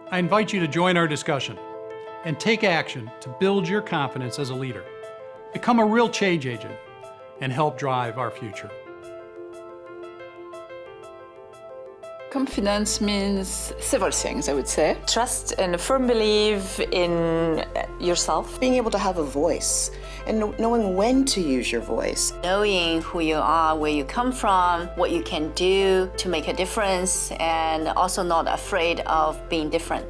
I invite you to join our discussion and take action to build your confidence as a leader, become a real change agent, and help drive our future. Confidence means several things, I would say. Trust and a firm belief in yourself. Being able to have a voice and knowing when to use your voice. Knowing who you are, where you come from, what you can do to make a difference, and also not afraid of being different.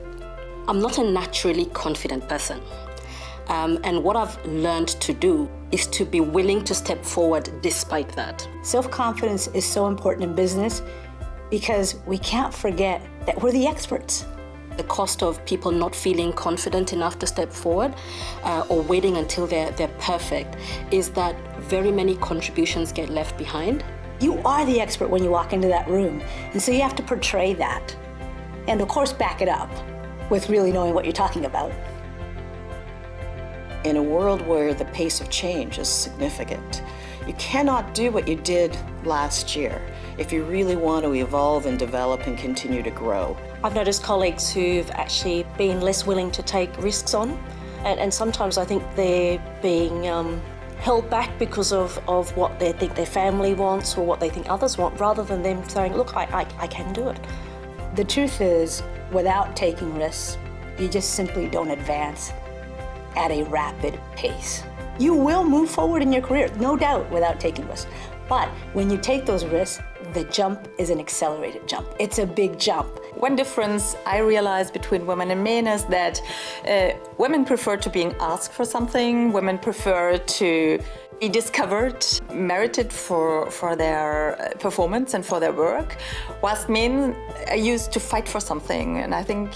I'm not a naturally confident person. And what I've learned to do is to be willing to step forward despite that. Self-confidence is so important in business because we can't forget that we're the experts. The cost of people not feeling confident enough to step forward or waiting until they're perfect is that very many contributions get left behind. You are the expert when you walk into that room, and so you have to portray that. And of course, back it up with really knowing what you're talking about. In a world where the pace of change is significant, you cannot do what you did last year if you really want to evolve and develop and continue to grow. I've noticed colleagues who've actually been less willing to take risks on, and sometimes I think they're being held back because of what they think their family wants or what they think others want, rather than them saying, look, I can do it. The truth is, without taking risks, you just simply don't advance at a rapid pace. You will move forward in your career, no doubt, without taking risks. But when you take those risks, the jump is an accelerated jump. It's a big jump. One difference I realize between women and men is that women prefer to being asked for something. Women prefer to be discovered, merited for their performance and for their work, whilst men are used to fight for something. And I think,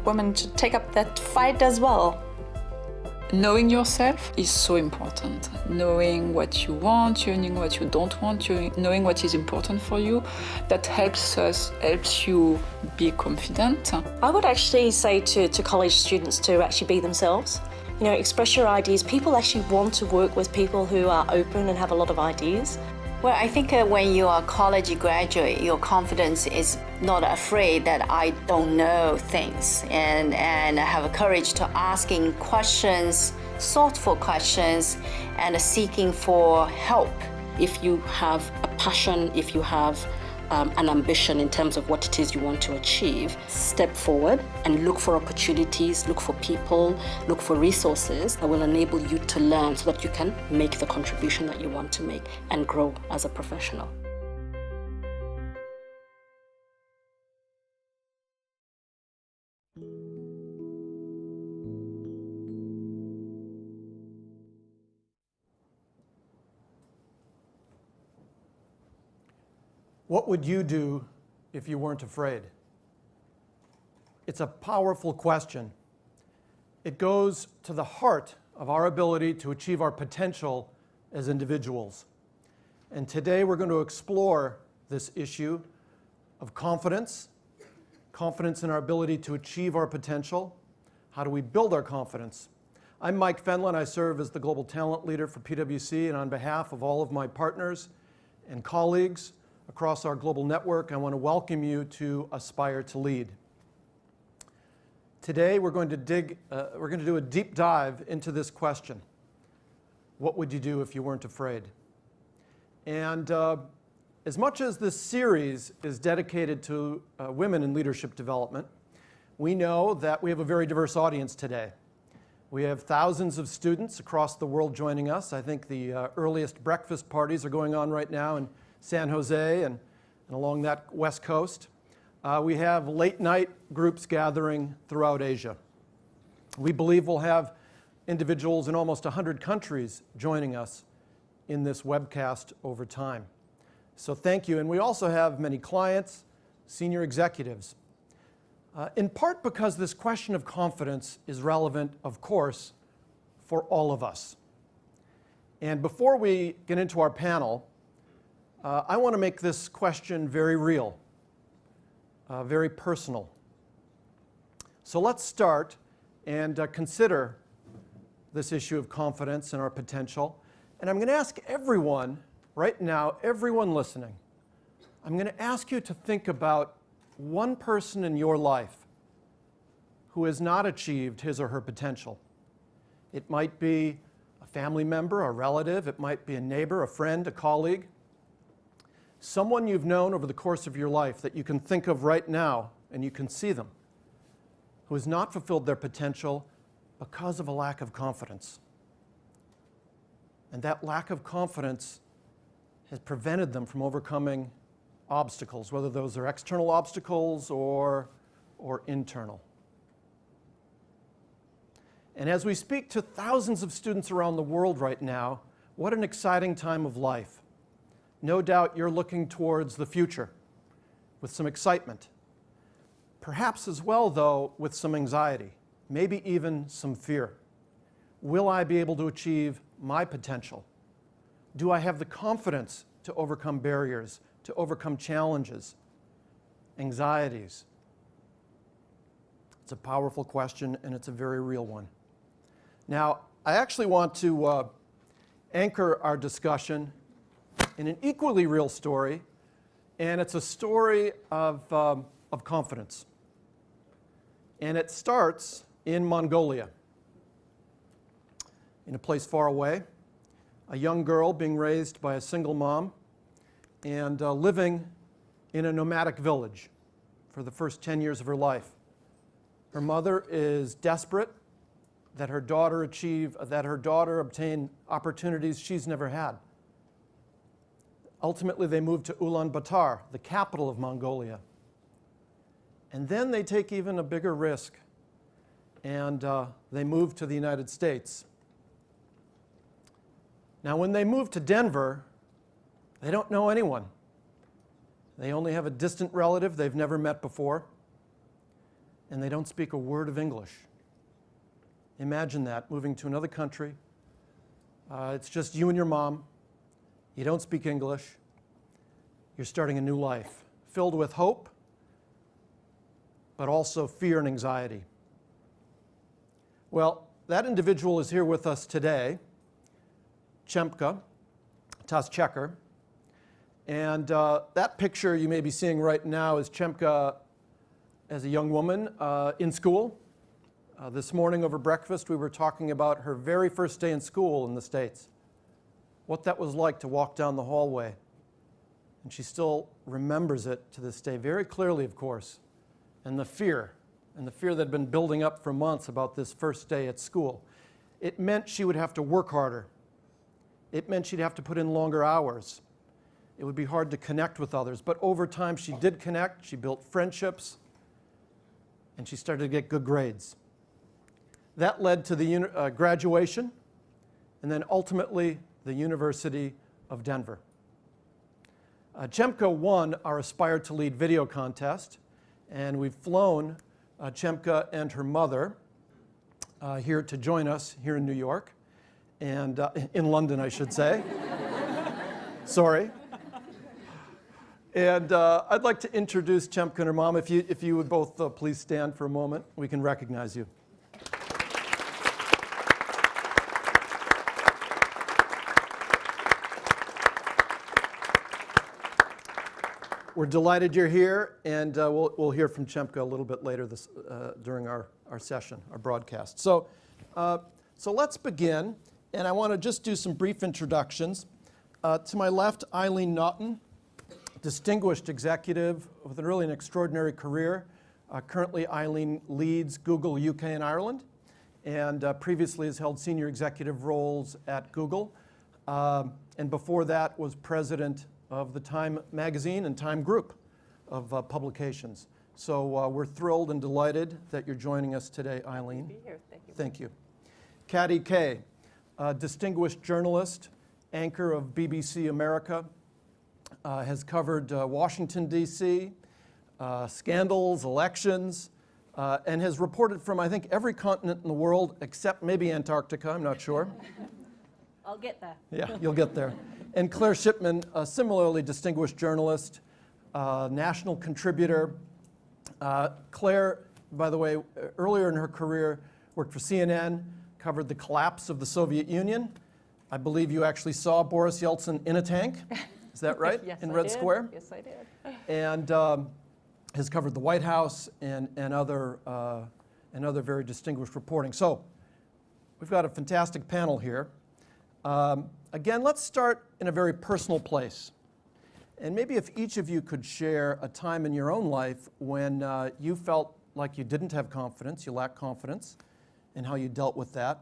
women should take up that fight as well. Knowing yourself is so important. Knowing what you want, knowing what you don't want, knowing what is important for you, that helps you be confident. I would actually say to college students to actually be themselves. You know, express your ideas. People actually want to work with people who are open and have a lot of ideas. Well, I think when you are a college graduate, your confidence is not afraid that I don't know things, and have a courage to asking questions, thoughtful questions, and seeking for help. If you have a passion, if you have an ambition in terms of what it is you want to achieve, step forward and look for opportunities, look for people, look for resources that will enable you to learn so that you can make the contribution that you want to make and grow as a professional. What would you do if you weren't afraid? It's a powerful question. It goes to the heart of our ability to achieve our potential as individuals. And today we're going to explore this issue of confidence in our ability to achieve our potential. How do we build our confidence? I'm Mike Fenlon. I serve as the Global Talent Leader for PwC, and on behalf of all of my partners and colleagues across our global network, I want to welcome you to Aspire to Lead. Today, we're going to do a deep dive into this question. What would you do if you weren't afraid? And as much as this series is dedicated to women in leadership development, we know that we have a very diverse audience today. We have thousands of students across the world joining us. I think the earliest breakfast parties are going on right now in San Jose and along that west coast. We have late night groups gathering throughout Asia. We believe we'll have individuals in almost 100 countries joining us in this webcast over time. So thank you. And we also have many clients, senior executives. In part because this question of confidence is relevant, of course, for all of us. And before we get into our panel, I want to make this question very real, very personal. So let's start and consider this issue of confidence and our potential. And I'm going to ask everyone right now, everyone listening, I'm going to ask you to think about one person in your life who has not achieved his or her potential. It might be a family member, a relative, it might be a neighbor, a friend, a colleague, someone you've known over the course of your life that you can think of right now and you can see them, who has not fulfilled their potential because of a lack of confidence. And that lack of confidence has prevented them from overcoming obstacles, whether those are external obstacles or internal. And as we speak to thousands of students around the world right now, what an exciting time of life. No doubt you're looking towards the future with some excitement. Perhaps as well, though, with some anxiety, maybe even some fear. Will I be able to achieve my potential? Do I have the confidence to overcome barriers, to overcome challenges, anxieties? It's a powerful question, and it's a very real one. Now, I actually want to anchor our discussion in an equally real story, and it's a story of confidence. And it starts in Mongolia, in a place far away, a young girl being raised by a single mom and living in a nomadic village for the first 10 years of her life. Her mother is desperate that her daughter obtain opportunities she's never had. Ultimately, they moved to Ulaanbaatar, the capital of Mongolia. And then they take even a bigger risk, and they move to the United States. Now, when they move to Denver, they don't know anyone. They only have a distant relative they've never met before, and they don't speak a word of English. Imagine that, moving to another country. It's just you and your mom. You don't speak English. You're starting a new life, filled with hope, but also fear and anxiety. Well, that individual is here with us today, Chemka Taschecker. And that picture you may be seeing right now is Chemka as a young woman in school. This morning over breakfast, we were talking about her very first day in school in the States, what that was like to walk down the hallway. And she still remembers it to this day, very clearly, of course, and the fear that had been building up for months about this first day at school. It meant she would have to work harder. It meant she'd have to put in longer hours. It would be hard to connect with others, but over time she did connect, she built friendships, and she started to get good grades. That led to the graduation, and then ultimately the University of Denver. Chemka won our Aspire to Lead video contest, and we've flown Chemka and her mother here to join us here in New York, and in London, I should say. Sorry. And I'd like to introduce Chemka and her mom. If you would both please stand for a moment, we can recognize you. We're delighted you're here, and we'll hear from Chemka a little bit later during our session, our broadcast. So let's begin, and I want to just do some brief introductions. To my left, Eileen Naughton, distinguished executive with really an extraordinary career. Currently, Eileen leads Google UK and Ireland, and previously has held senior executive roles at Google, and before that was president of the Time magazine and Time group of publications. So we're thrilled and delighted that you're joining us today, Eileen. Be here. Thank you. Thank you. Katty Kay, distinguished journalist, anchor of BBC America, has covered Washington, D.C., scandals, elections, and has reported from, I think, every continent in the world except maybe Antarctica, I'm not sure. I'll get there. Yeah, you'll get there. And Claire Shipman, a similarly distinguished journalist, national contributor. Claire, by the way, earlier in her career, worked for CNN, covered the collapse of the Soviet Union. I believe you actually saw Boris Yeltsin in a tank. Is that right? Yes, in I Red did. Square? Yes, I did. And has covered the White House and other and other very distinguished reporting. So we've got a fantastic panel here. Again, let's start in a very personal place. And maybe if each of you could share a time in your own life when you felt like you didn't have confidence, you lacked confidence, and how you dealt with that.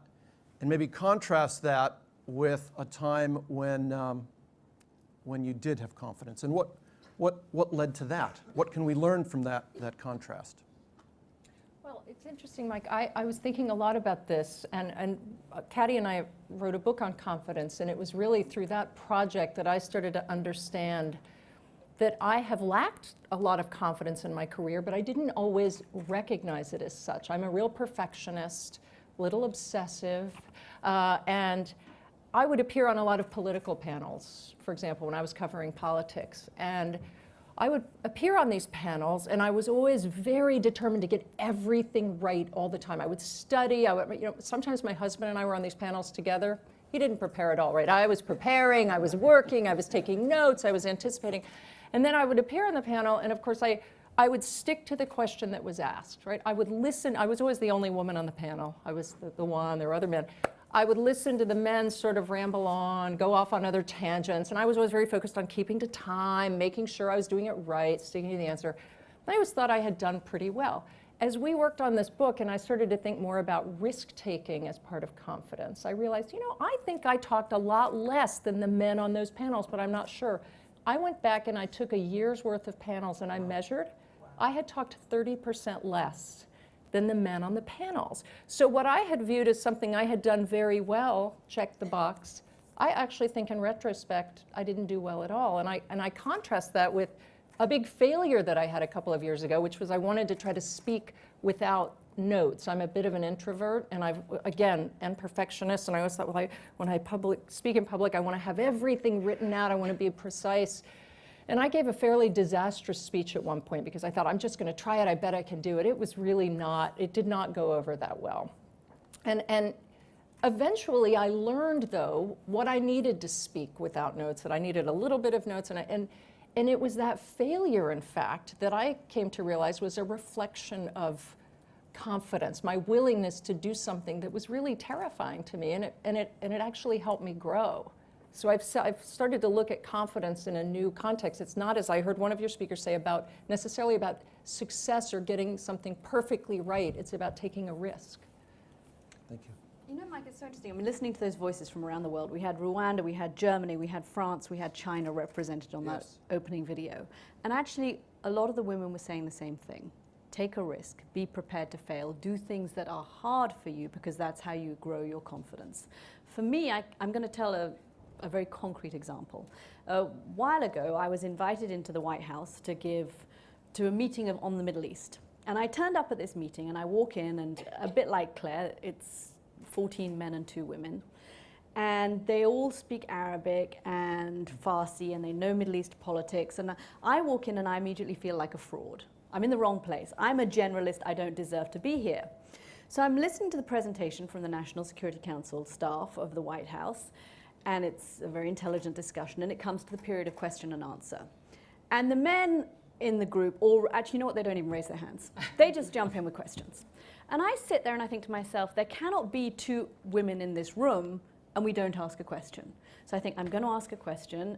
And maybe contrast that with a time when you did have confidence. And what led to that? What can we learn from that contrast? Well, it's interesting, Mike. I was thinking a lot about this, and Katty and I wrote a book on confidence, and it was really through that project that I started to understand that I have lacked a lot of confidence in my career, but I didn't always recognize it as such. I'm a real perfectionist, a little obsessive, and I would appear on a lot of political panels, for example, when I was covering politics. And I would appear on these panels, and I was always very determined to get everything right all the time. I would study. Sometimes my husband and I were on these panels together. He didn't prepare it all right. I was preparing, I was working, I was taking notes, I was anticipating. And then I would appear on the panel, and of course I would stick to the question that was asked, right? I would listen. I was always the only woman on the panel. I was the one, there were other men. I would listen to the men sort of ramble on, go off on other tangents, and I was always very focused on keeping to time, making sure I was doing it right, sticking to the answer. But I always thought I had done pretty well. As we worked on this book and I started to think more about risk-taking as part of confidence, I realized, I think I talked a lot less than the men on those panels, but I'm not sure. I went back and I took a year's worth of panels and I measured. I had talked 30% less than the men on the panels. So what I had viewed as something I had done very well, check the box, I actually think in retrospect I didn't do well at all. And I contrast that with a big failure that I had a couple of years ago, which was I wanted to try to speak without notes. I'm a bit of an introvert, and and perfectionist, and I always thought, when I speak in public, I want to have everything written out, I want to be precise. And I gave a fairly disastrous speech at one point because I thought, I'm just going to try it, I bet I can do it. It was really not, it did not go over that well. And eventually I learned, though, what I needed to speak without notes, that I needed a little bit of notes, and it was that failure, in fact, that I came to realize was a reflection of confidence, my willingness to do something that was really terrifying to me, and it actually helped me grow. So I've started to look at confidence in a new context. It's not, as I heard one of your speakers say, necessarily about success or getting something perfectly right. It's about taking a risk. Thank you. You know, Mike, it's so interesting. I mean, listening to those voices from around the world, we had Rwanda, we had Germany, we had France, we had China represented on that opening video. And actually, a lot of the women were saying the same thing. Take a risk, be prepared to fail, do things that are hard for you because that's how you grow your confidence. For me, I'm going to tell a very concrete example. A while ago, I was invited into the White House to give to a meeting on the Middle East. And I turned up at this meeting and I walk in, and a bit like Claire, it's 14 men and 2 women. And they all speak Arabic and Farsi, and they know Middle East politics. And I walk in and I immediately feel like a fraud. I'm in the wrong place. I'm a generalist. I don't deserve to be here. So I'm listening to the presentation from the National Security Council staff of the White House, and it's a very intelligent discussion, and it comes to the period of question and answer. And the men in the group actually, you know what, they don't even raise their hands. They just jump in with questions. And I sit there and I think to myself, there cannot be 2 women in this room and we don't ask a question. So I think I'm going to ask a question.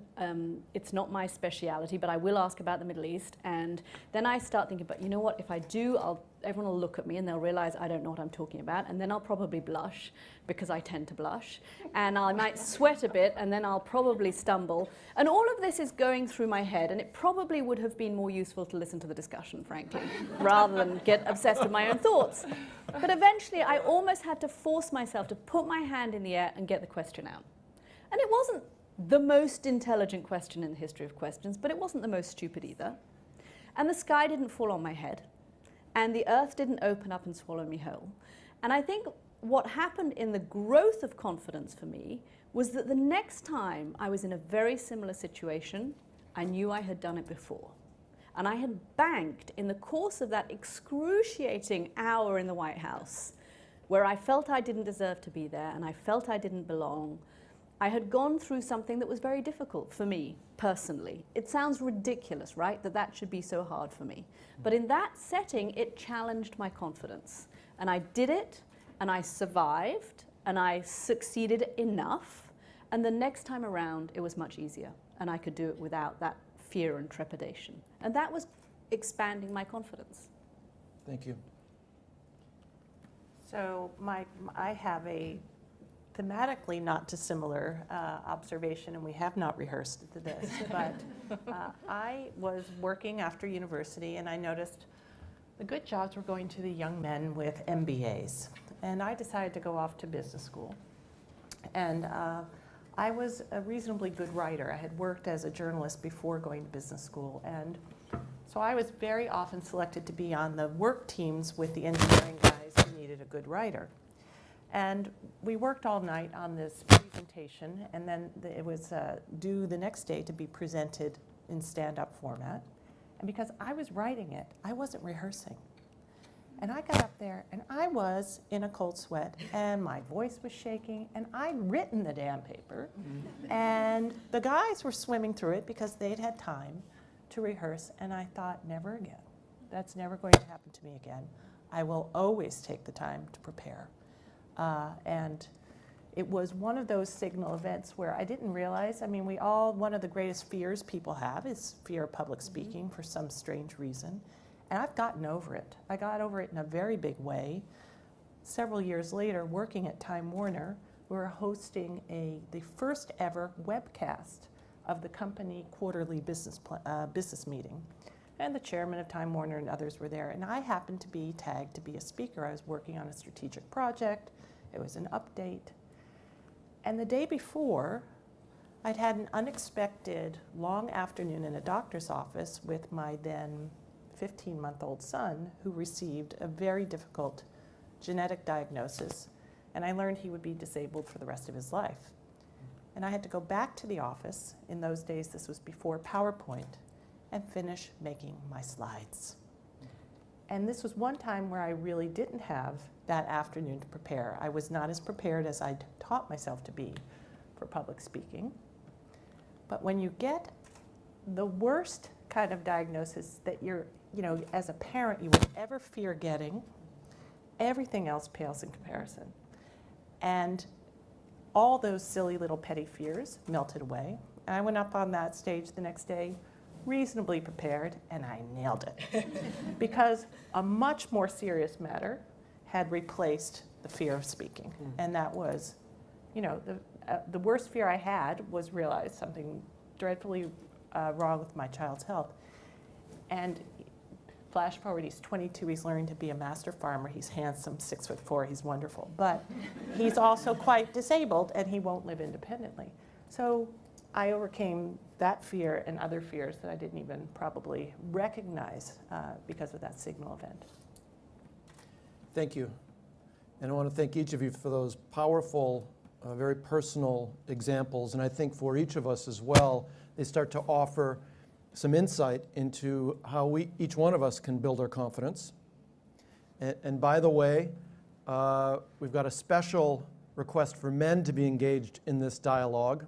It's not my speciality, but I will ask about the Middle East. And then I start thinking, but you know what, if I do, everyone will look at me and they'll realize I don't know what I'm talking about. And then I'll probably blush, because I tend to blush. And I might sweat a bit, and then I'll probably stumble. And all of this is going through my head, and it probably would have been more useful to listen to the discussion, frankly, rather than get obsessed with my own thoughts. But eventually, I almost had to force myself to put my hand in the air and get the question out. And it wasn't the most intelligent question in the history of questions, but it wasn't the most stupid either. And the sky didn't fall on my head, and the earth didn't open up and swallow me whole. And I think what happened in the growth of confidence for me was that the next time I was in a very similar situation, I knew I had done it before. And I had banked in the course of that excruciating hour in the White House, where I felt I didn't deserve to be there and I felt I didn't belong. I had gone through something that was very difficult for me personally. It sounds ridiculous, right, that should be so hard for me. But in that setting, it challenged my confidence. And I did it, and I survived, and I succeeded enough. And the next time around, it was much easier. And I could do it without that fear and trepidation. And that was expanding my confidence. Thank you. So I have a thematically not dissimilar observation, and we have not rehearsed this, but I was working after university, and I noticed the good jobs were going to the young men with MBAs. And I decided to go off to business school. And I was a reasonably good writer. I had worked as a journalist before going to business school. And so I was very often selected to be on the work teams with the engineering guys who needed a good writer. And we worked all night on this presentation, and then it was due the next day to be presented in stand-up format. And because I was writing it, I wasn't rehearsing. And I got up there, and I was in a cold sweat, and my voice was shaking, and I'd written the damn paper. And the guys were swimming through it because they'd had time to rehearse, and I thought, never again. That's never going to happen to me again. I will always take the time to prepare. And it was one of those signal events where I didn't realize, I mean, one of the greatest fears people have is fear of public speaking for some strange reason. And I've gotten over it. I got over it in a very big way. Several years later, working at Time Warner, we were hosting the first ever webcast of the company quarterly business meeting. And the chairman of Time Warner and others were there. And I happened to be tagged to be a speaker. I was working on a strategic project. It was an update. And the day before, I'd had an unexpected long afternoon in a doctor's office with my then 15-month-old son, who received a very difficult genetic diagnosis. And I learned he would be disabled for the rest of his life. And I had to go back to the office. In those days, this was before PowerPoint, and finish making my slides. And this was one time where I really didn't have that afternoon to prepare. I was not as prepared as I'd taught myself to be for public speaking. But when you get the worst kind of diagnosis that as a parent, you would ever fear getting, everything else pales in comparison. And all those silly little petty fears melted away. And I went up on that stage the next day reasonably prepared, and I nailed it. Because a much more serious matter had replaced the fear of speaking. And that was, the worst fear I had was realize something dreadfully wrong with my child's health. And flash forward, he's 22, he's learning to be a master farmer, he's handsome, 6'4", he's wonderful. But he's also quite disabled, and he won't live independently. So I overcame that fear and other fears that I didn't even probably recognize because of that signal event. Thank you. And I want to thank each of you for those powerful, very personal examples. And I think for each of us as well, they start to offer some insight into how each one of us can build our confidence. And by the way, we've got a special request for men to be engaged in this dialogue.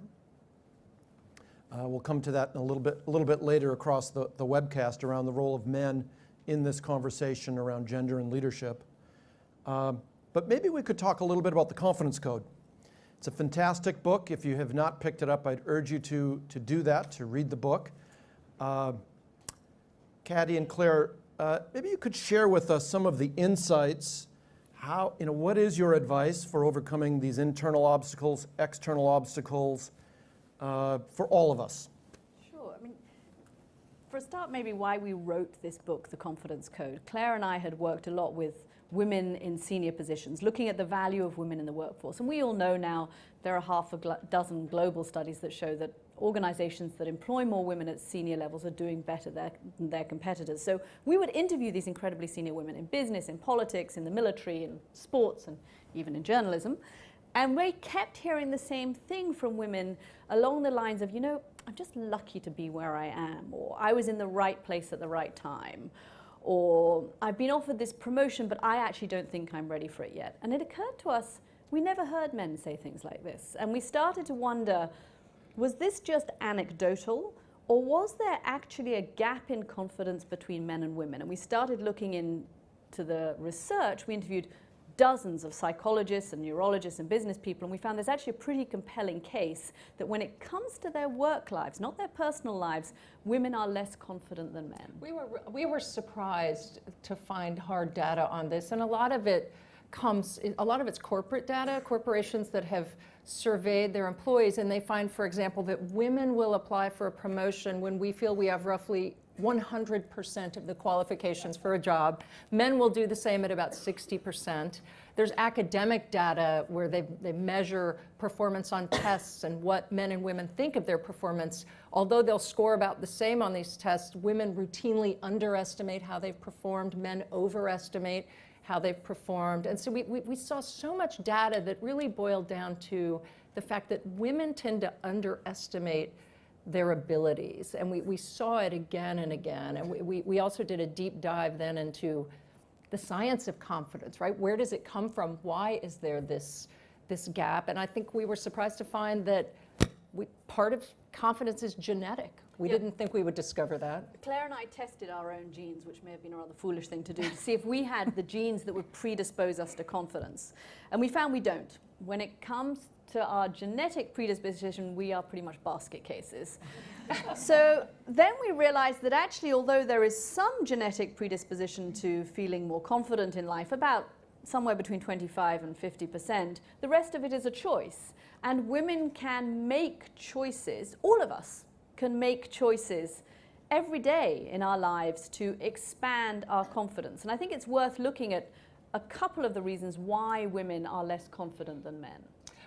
We'll come to that in a little bit later across the webcast around the role of men in this conversation around gender and leadership. But maybe we could talk a little bit about the Confidence Code. It's a fantastic book. If you have not picked it up, I'd urge you to do that, to read the book. Katty and Claire, maybe you could share with us some of the insights. What is your advice for overcoming these internal obstacles, external obstacles, for all of us? Sure. I mean, for a start, maybe why we wrote this book, The Confidence Code. Claire and I had worked a lot with women in senior positions, looking at the value of women in the workforce. And we all know now there are half a dozen global studies that show that organizations that employ more women at senior levels are doing better than their competitors. So we would interview these incredibly senior women in business, in politics, in the military, in sports, and even in journalism. And we kept hearing the same thing from women along the lines of, I'm just lucky to be where I am, or I was in the right place at the right time, or I've been offered this promotion, but I actually don't think I'm ready for it yet. And it occurred to us, we never heard men say things like this. And we started to wonder, was this just anecdotal, or was there actually a gap in confidence between men and women? And we started looking into the research. We interviewed dozens of psychologists and neurologists and business people, and we found there's actually a pretty compelling case that when it comes to their work lives, not their personal lives, women are less confident than men. We were surprised to find hard data on this, and a lot of it's corporate data, corporations that have surveyed their employees, and they find, for example, that women will apply for a promotion when we feel we have roughly 100% of the qualifications for a job. Men will do the same at about 60%. There's academic data where they measure performance on tests and what men and women think of their performance. Although they'll score about the same on these tests, women routinely underestimate how they've performed, men overestimate how they've performed. And so we saw so much data that really boiled down to the fact that women tend to underestimate their abilities. And we saw it again and again. And we also did a deep dive then into the science of confidence, right? Where does it come from? Why is there this gap? And I think we were surprised to find that part of confidence is genetic. We didn't think we would discover that. Claire and I tested our own genes, which may have been a rather foolish thing to do, to see if we had the genes that would predispose us to confidence. And we found we don't. When it comes to our genetic predisposition, we are pretty much basket cases. So then we realized that actually, although there is some genetic predisposition to feeling more confident in life, about somewhere between 25 and 50%, the rest of it is a choice. And women can make choices, all of us can make choices every day in our lives to expand our confidence. And I think it's worth looking at a couple of the reasons why women are less confident than men.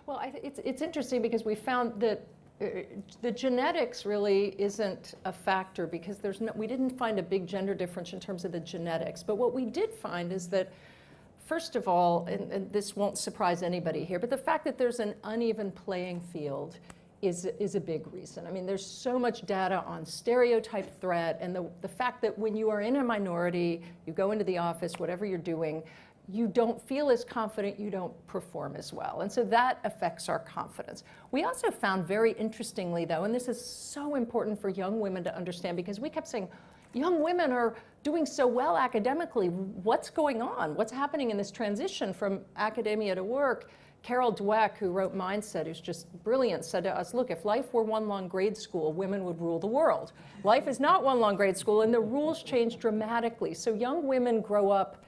Well, it's interesting because we found that the genetics really isn't a factor because we didn't find a big gender difference in terms of the genetics. But what we did find is that, first of all, and this won't surprise anybody here, but the fact that there's an uneven playing field is a big reason. I mean, there's so much data on stereotype threat and the fact that when you are in a minority, you go into the office, whatever you're doing, you don't feel as confident, you don't perform as well. And so that affects our confidence. We also found very interestingly though, and this is so important for young women to understand because we kept saying, young women are doing so well academically, what's going on? What's happening in this transition from academia to work? Carol Dweck, who wrote Mindset, who's just brilliant, said to us, look, if life were one long grade school, women would rule the world. Life is not one long grade school, and the rules change dramatically. So young women grow up,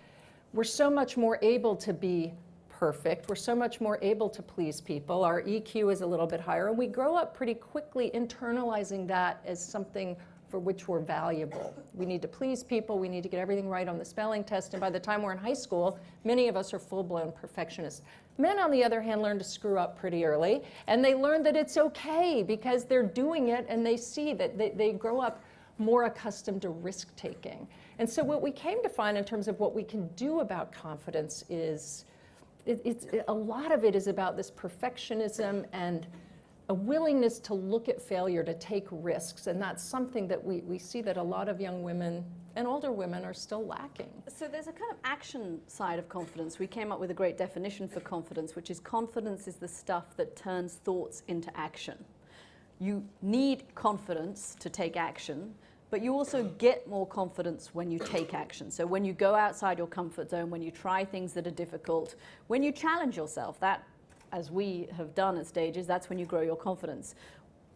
we're so much more able to be perfect. We're so much more able to please people. Our EQ is a little bit higher, and we grow up pretty quickly internalizing that as something for which we're valuable. We need to please people, we need to get everything right on the spelling test, and by the time we're in high school, many of us are full-blown perfectionists. Men, on the other hand, learn to screw up pretty early, and they learn that it's okay because they're doing it and they see that they grow up more accustomed to risk-taking. And so what we came to find in terms of what we can do about confidence is, a lot of it is about this perfectionism and a willingness to look at failure, to take risks, and that's something that we see that a lot of young women and older women are still lacking. So there's a kind of action side of confidence. We came up with a great definition for confidence, which is confidence is the stuff that turns thoughts into action. You need confidence to take action, but you also get more confidence when you take action. So when you go outside your comfort zone, when you try things that are difficult, when you challenge yourself, that, as we have done at stages, that's when you grow your confidence.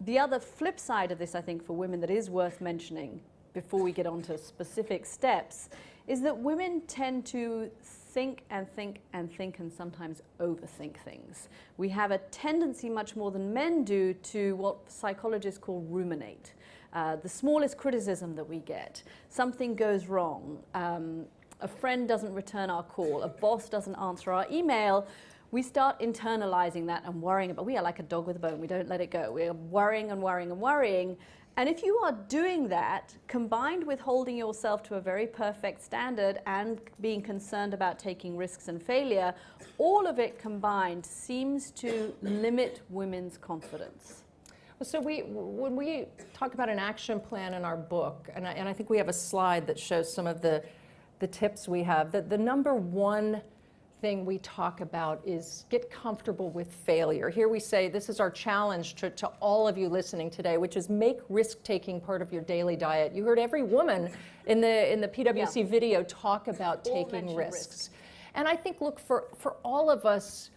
The other flip side of this, I think, for women that is worth mentioning before we get on to specific steps, is that women tend to think and think and think and sometimes overthink things. We have a tendency much more than men do to what psychologists call ruminate. The smallest criticism that we get, something goes wrong, a friend doesn't return our call, a boss doesn't answer our email, we start internalizing that and worrying about, we are like a dog with a bone, we don't let it go. We're worrying and worrying and worrying. And if you are doing that, combined with holding yourself to a very perfect standard and being concerned about taking risks and failure, all of it combined seems to limit women's confidence. So when we talk about an action plan in our book, and I think we have a slide that shows some of the tips we have, that the number one thing we talk about is get comfortable with failure. Here we say, this is our challenge to all of you listening today, which is make risk-taking part of your daily diet. You heard every woman in the PwC video talk about taking risks. And I think, look, for all of us,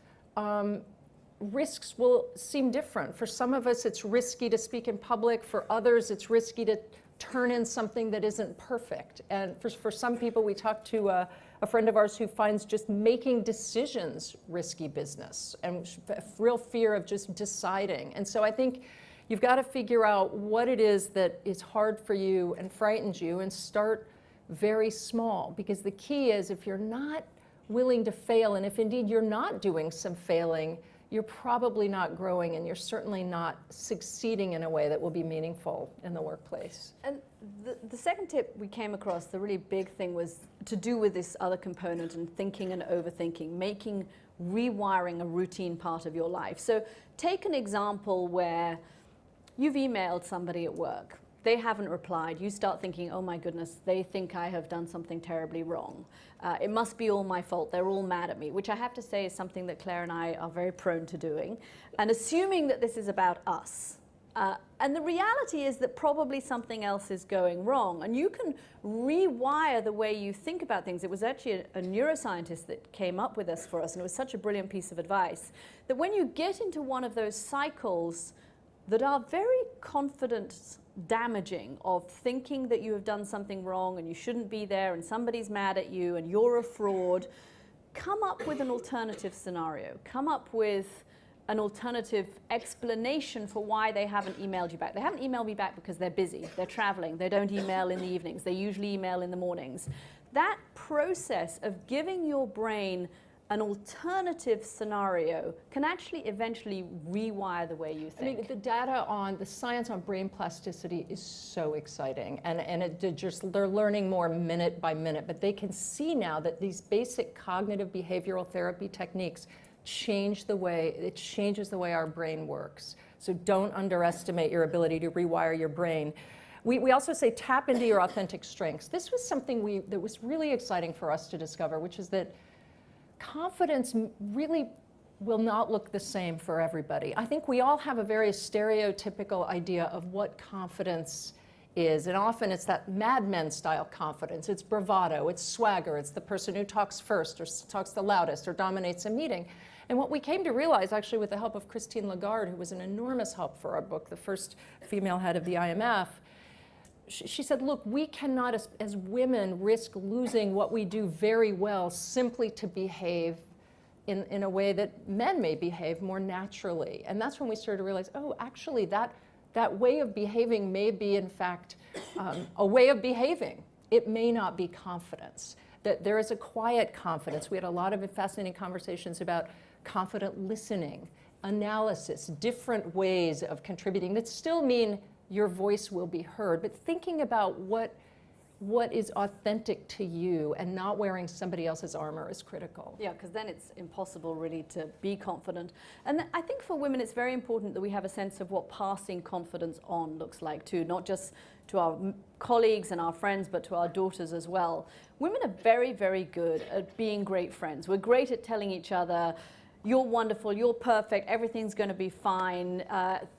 risks will seem different. For some of us, it's risky to speak in public. For others, it's risky to turn in something that isn't perfect. And for some people, we talked to a friend of ours who finds just making decisions risky business and a real fear of just deciding. And so I think you've got to figure out what it is that is hard for you and frightens you and start very small. Because the key is, if you're not willing to fail, and if indeed you're not doing some failing, you're probably not growing, and you're certainly not succeeding in a way that will be meaningful in the workplace. And the second tip we came across, the really big thing, was to do with this other component and thinking and overthinking, making rewiring a routine part of your life. So take an example where you've emailed somebody at work. They haven't replied. You start thinking, oh my goodness, they think I have done something terribly wrong. It must be all my fault. They're all mad at me, which I have to say is something that Claire and I are very prone to doing. And assuming that this is about us. And the reality is that probably something else is going wrong. And you can rewire the way you think about things. It was actually a neuroscientist that came up with this for us, and it was such a brilliant piece of advice, that when you get into one of those cycles that are very confidence damaging, of thinking that you have done something wrong and you shouldn't be there and somebody's mad at you and you're a fraud, come up with an alternative scenario. Come up with an alternative explanation for why they haven't emailed you back. They haven't emailed me back because they're busy, they're traveling, they don't email in the evenings, they usually email in the mornings. That process of giving your brain an alternative scenario can actually eventually rewire the way you think. I mean, the data on, the science on brain plasticity is so exciting. And they're learning more minute by minute, but they can see now that these basic cognitive behavioral therapy techniques changes the way our brain works. So don't underestimate your ability to rewire your brain. We also say tap into your authentic strengths. This was something that was really exciting for us to discover, which is that confidence really will not look the same for everybody. I think we all have a very stereotypical idea of what confidence is, and often it's that Mad Men style confidence. It's bravado, it's swagger, it's the person who talks first or talks the loudest or dominates a meeting. And what we came to realize, actually with the help of Christine Lagarde, who was an enormous help for our book, the first female head of the IMF, she said, look, we cannot, as women, risk losing what we do very well simply to behave in a way that men may behave more naturally. And that's when we started to realize, oh, actually, that way of behaving may be, in fact, a way of behaving. It may not be confidence. That there is a quiet confidence. We had a lot of fascinating conversations about confident listening, analysis, different ways of contributing that still mean your voice will be heard, but thinking about what is authentic to you and not wearing somebody else's armor is critical. Yeah, because then it's impossible really to be confident. And I think for women it's very important that we have a sense of what passing confidence on looks like too, not just to our colleagues and our friends, but to our daughters as well. Women are very, very good at being great friends. We're great at telling each other, you're wonderful, you're perfect, everything's going to be fine,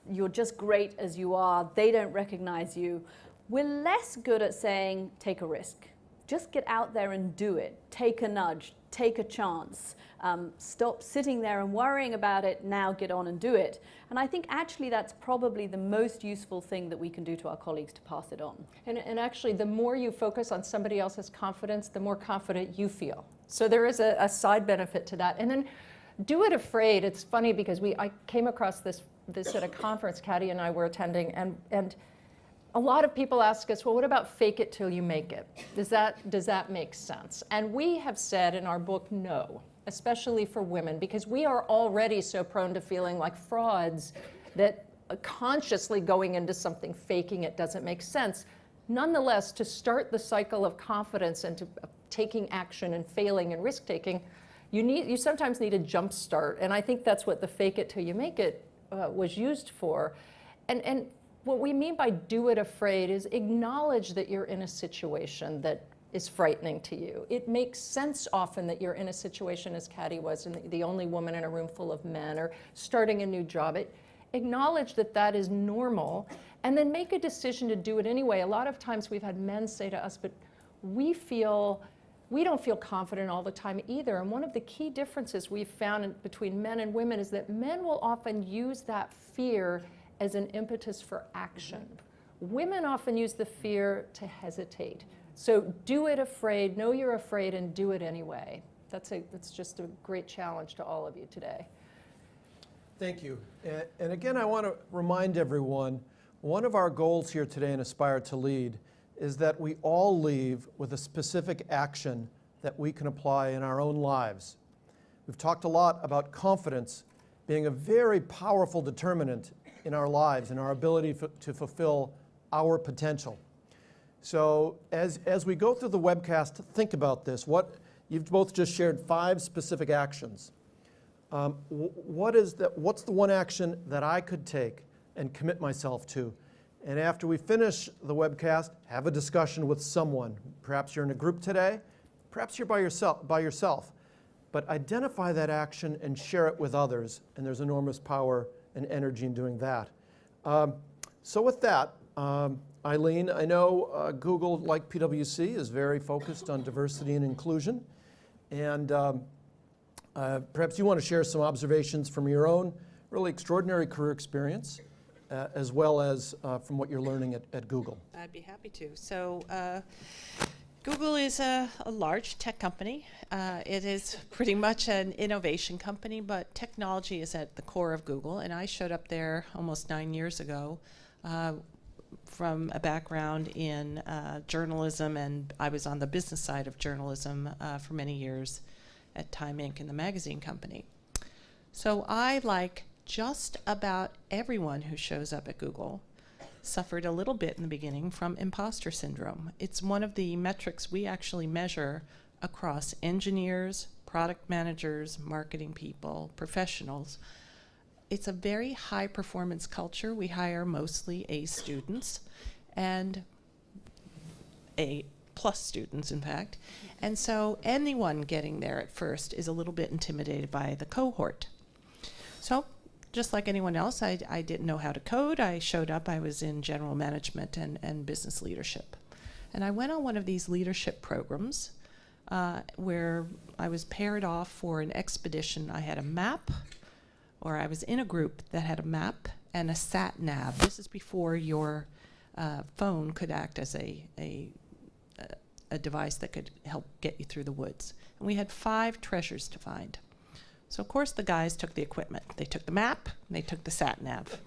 you're just great as you are, they don't recognize you. We're less good at saying, take a risk. Just get out there and do it. Take a nudge, take a chance. Stop sitting there and worrying about it, now get on and do it. And I think actually that's probably the most useful thing that we can do to our colleagues to pass it on. And actually, the more you focus on somebody else's confidence, the more confident you feel. So there is a side benefit to that. And then do it afraid. It's funny because I came across this at a conference Katty and I were attending, and a lot of people ask us, well, what about fake it till you make it? Does that make sense? And we have said in our book, no, especially for women, because we are already so prone to feeling like frauds that consciously going into something, faking it, doesn't make sense. Nonetheless, to start the cycle of confidence and to taking action and failing and risk-taking, you sometimes need a jump start. And I think that's what the fake it till you make it was used for. And what we mean by do it afraid is acknowledge that you're in a situation that is frightening to you. It makes sense often that you're in a situation as Katty was, and the only woman in a room full of men, or starting a new job. Acknowledge that that is normal, and then make a decision to do it anyway. A lot of times we've had men say to us, but we don't feel confident all the time either. And one of the key differences we've found between men and women is that men will often use that fear as an impetus for action. Women often use the fear to hesitate. So do it afraid, know you're afraid, and do it anyway. That's just a great challenge to all of you today. Thank you. And again, I want to remind everyone, one of our goals here today in Aspire to Lead is that we all leave with a specific action that we can apply in our own lives. We've talked a lot about confidence being a very powerful determinant in our lives and our ability to fulfill our potential. So as we go through the webcast, think about this. You've both just shared 5 specific actions. What's the one action that I could take and commit myself to? And after we finish the webcast, have a discussion with someone. Perhaps you're in a group today, perhaps you're by yourself. But identify that action and share it with others, and there's enormous power and energy in doing that. So with that, Eileen, I know Google, like PwC, is very focused on diversity and inclusion. And perhaps you want to share some observations from your own really extraordinary career experience, as well as from what you're learning at Google. I'd be happy to. So Google is a large tech company. It is pretty much an innovation company, but technology is at the core of Google. And I showed up there almost 9 years ago from a background in journalism, and I was on the business side of journalism for many years at Time Inc. in the magazine company. So I, like just about everyone who shows up at Google, suffered a little bit in the beginning from imposter syndrome. It's one of the metrics we actually measure across engineers, product managers, marketing people, professionals. It's a very high performance culture. We hire mostly A students and A+ students, in fact. And so anyone getting there at first is a little bit intimidated by the cohort. So just like anyone else, I didn't know how to code. I showed up, I was in general management and business leadership. And I went on one of these leadership programs where I was paired off for an expedition. I had a map, or I was in a group that had a map and a sat nav. This is before your phone could act as a device that could help get you through the woods. And we had 5 treasures to find. So of course the guys took the equipment. They took the map, and they took the sat nav.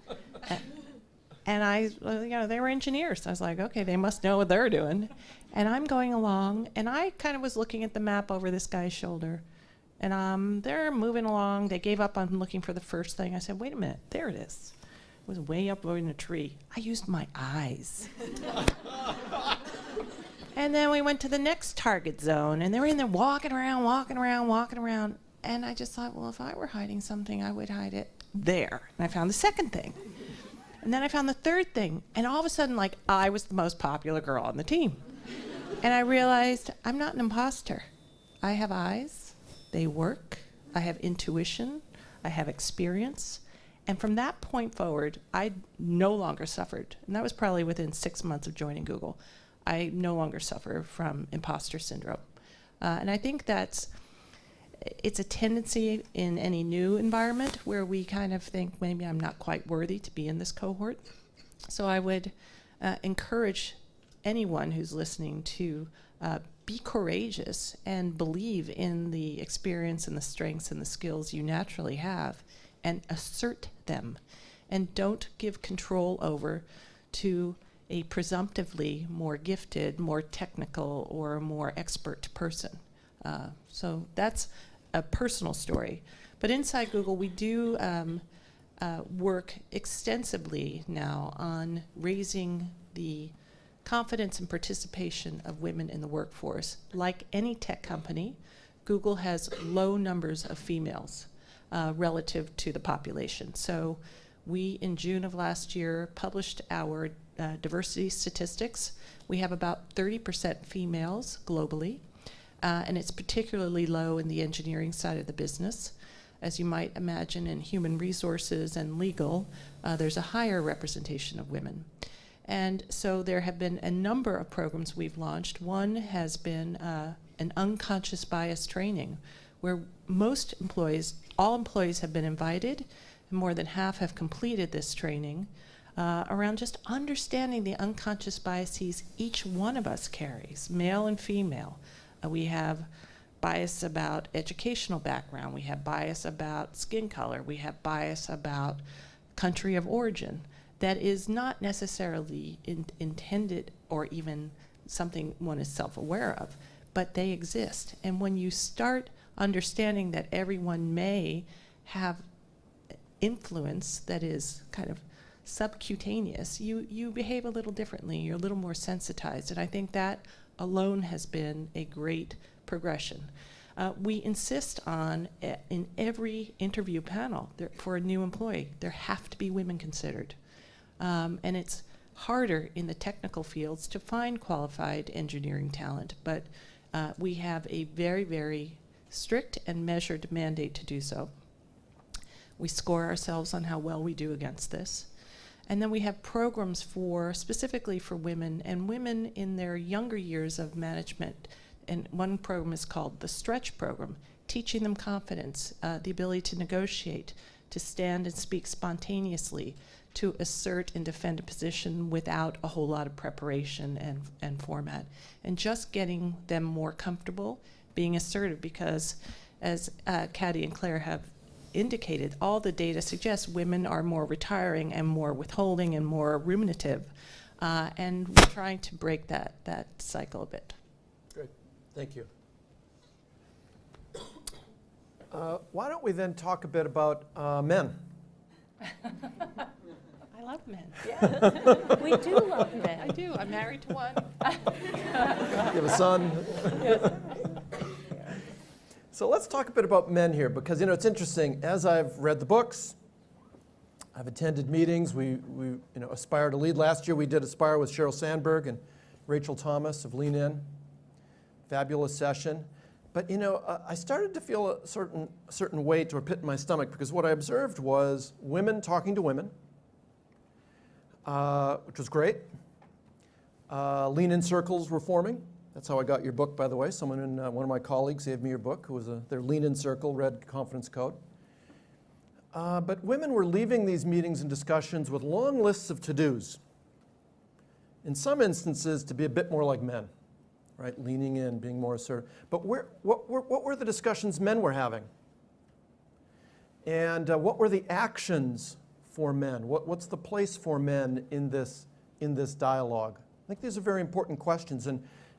And they were engineers. I was like, okay, they must know what they're doing. And I'm going along, and I kind of was looking at the map over this guy's shoulder. And they're moving along. They gave up on looking for the first thing. I said, wait a minute, there it is. It was way up in a tree. I used my eyes. And then we went to the next target zone, and they were in there walking around. And I just thought, well, if I were hiding something, I would hide it there. And I found the second thing. And then I found the third thing. And all of a sudden, like, I was the most popular girl on the team. And I realized I'm not an imposter. I have eyes. They work. I have intuition. I have experience. And from that point forward, I no longer suffered. And that was probably within 6 months of joining Google. I no longer suffer from imposter syndrome. And I think it's a tendency in any new environment where we kind of think maybe I'm not quite worthy to be in this cohort. So I would encourage anyone who's listening to be courageous and believe in the experience and the strengths and the skills you naturally have and assert them. And don't give control over to a presumptively more gifted, more technical, or more expert person. So that's a personal story. But inside Google, we do work extensively now on raising the confidence and participation of women in the workforce. Like any tech company, Google has low numbers of females relative to the population. So we, in June of last year, published our diversity statistics, we have about 30% females globally, and it's particularly low in the engineering side of the business. As you might imagine, in human resources and legal, there's a higher representation of women. And so there have been a number of programs we've launched. One has been an unconscious bias training, where all employees have been invited, and more than half have completed this training around just understanding the unconscious biases each one of us carries, male and female. We have bias about educational background, we have bias about skin color, we have bias about country of origin that is not necessarily intended or even something one is self-aware of, but they exist. And when you start understanding that everyone may have influence that is kind of subcutaneous, you behave a little differently, you're a little more sensitized, and I think that alone has been a great progression. We insist on, in every interview panel for a new employee, there have to be women considered. And it's harder in the technical fields to find qualified engineering talent, but we have a very, very strict and measured mandate to do so. We score ourselves on how well we do against this. And then we have programs specifically for women, and women in their younger years of management. And one program is called the Stretch Program, teaching them confidence, the ability to negotiate, to stand and speak spontaneously, to assert and defend a position without a whole lot of preparation and format. And just getting them more comfortable being assertive, because as Katty and Claire have indicated, all the data suggests women are more retiring and more withholding and more ruminative. And we're trying to break that cycle a bit. Great, thank you. Why don't we then talk a bit about men? I love men. Yeah, we do love men. I do. I'm married to one. You have a son. So let's talk a bit about men here, because it's interesting. As I've read the books, I've attended meetings. We aspire to lead. Last year we did Aspire with Sheryl Sandberg and Rachel Thomas of Lean In. Fabulous session. But I started to feel a certain weight or pit in my stomach, because what I observed was women talking to women, which was great. Lean In circles were forming. That's how I got your book, by the way. One of my colleagues gave me your book, who was their Lean In circle, read Confidence Code. But women were leaving these meetings and discussions with long lists of to-dos. In some instances, to be a bit more like men, right? Leaning in, being more assertive. But what were the discussions men were having? And what were the actions for men? What's the place for men in this dialogue? I think these are very important questions.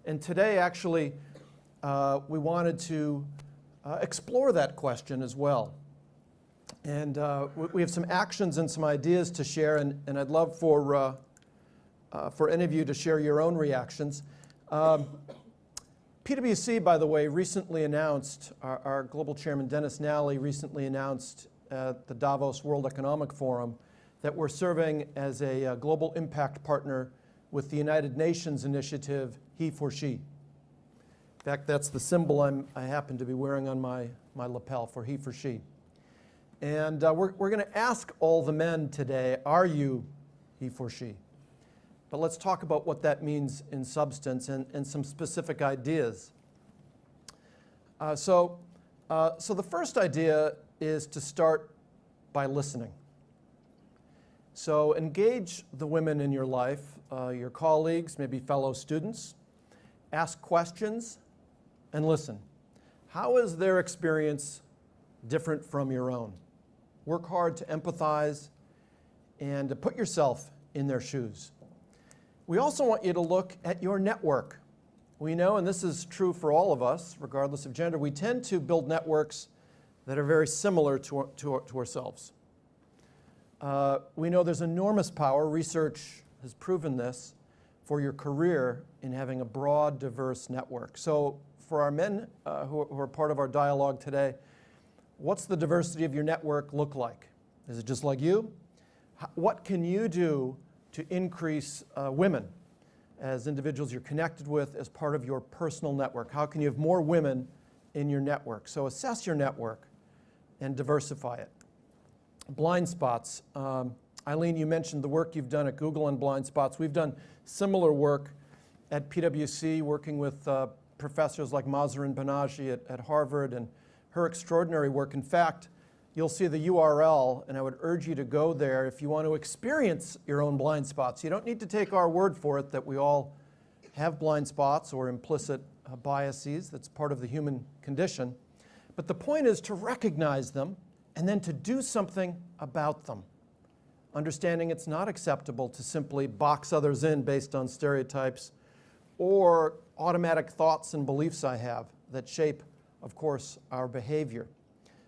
And today, actually, we wanted to explore that question as well. And we have some actions and some ideas to share, and I'd love for any of you to share your own reactions. PwC, by the way, recently announced, our global chairman, Dennis Nally, recently announced at the Davos World Economic Forum that we're serving as a global impact partner with the United Nations initiative, He for She. In fact, that's the symbol I happen to be wearing on my lapel, for He for She. And we're going to ask all the men today, are you He for She? But let's talk about what that means in substance and some specific ideas. So the first idea is to start by listening. So engage the women in your life, your colleagues, maybe fellow students. Ask questions and listen. How is their experience different from your own? Work hard to empathize and to put yourself in their shoes. We also want you to look at your network. We know, and this is true for all of us, regardless of gender, we tend to build networks that are very similar to ourselves. We know there's enormous power, research has proven this, for your career in having a broad, diverse network. So for our men who are part of our dialogue today, what's the diversity of your network look like? Is it just like you? What can you do to increase women as individuals you're connected with as part of your personal network? How can you have more women in your network? So assess your network and diversify it. Blind spots. Eileen, you mentioned the work you've done at Google on blind spots. We've done similar work at PwC, working with professors like Mahzarin Banaji at Harvard, and her extraordinary work. In fact, you'll see the URL, and I would urge you to go there if you want to experience your own blind spots. You don't need to take our word for it that we all have blind spots or implicit biases. That's part of the human condition. But the point is to recognize them and then to do something about them. Understanding it's not acceptable to simply box others in based on stereotypes or automatic thoughts and beliefs I have that shape, of course, our behavior.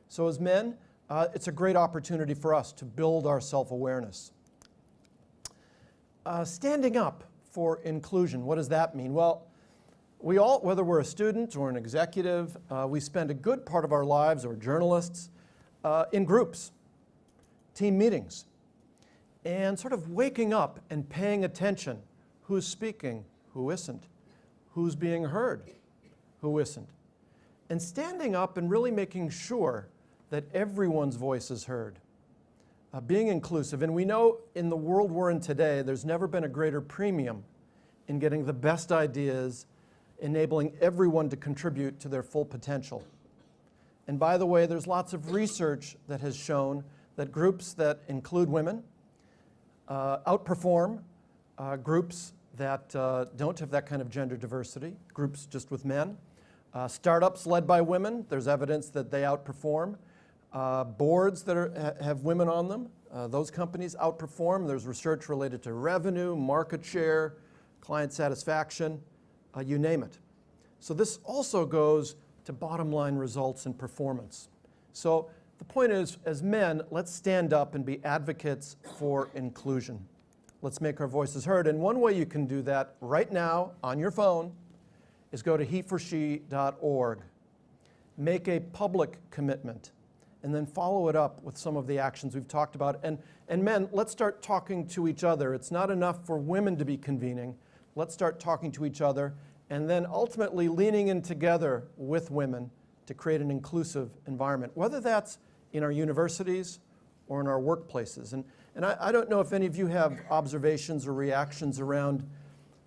So as men, it's a great opportunity for us to build our self-awareness. Standing up for inclusion, what does that mean? Well, we all, whether we're a student or an executive, we spend a good part of our lives, or journalists, in groups, team meetings, and sort of waking up and paying attention. Who's speaking? Who isn't? Who's being heard? Who isn't? And standing up and really making sure that everyone's voice is heard. Being inclusive. And we know in the world we're in today, there's never been a greater premium in getting the best ideas, enabling everyone to contribute to their full potential. And by the way, there's lots of research that has shown that groups that include women outperform groups that don't have that kind of gender diversity, groups just with men. Startups led by women, there's evidence that they outperform. Boards that have women on them, those companies outperform. There's research related to revenue, market share, client satisfaction, you name it. So this also goes to bottom line results and performance. So the point is, as men, let's stand up and be advocates for inclusion. Let's make our voices heard. And one way you can do that right now on your phone is go to heforshe.org. Make a public commitment, and then follow it up with some of the actions we've talked about. And men, let's start talking to each other. It's not enough for women to be convening. Let's start talking to each other, and then ultimately leaning in together with women to create an inclusive environment, whether that's in our universities or in our workplaces. And I don't know if any of you have observations or reactions around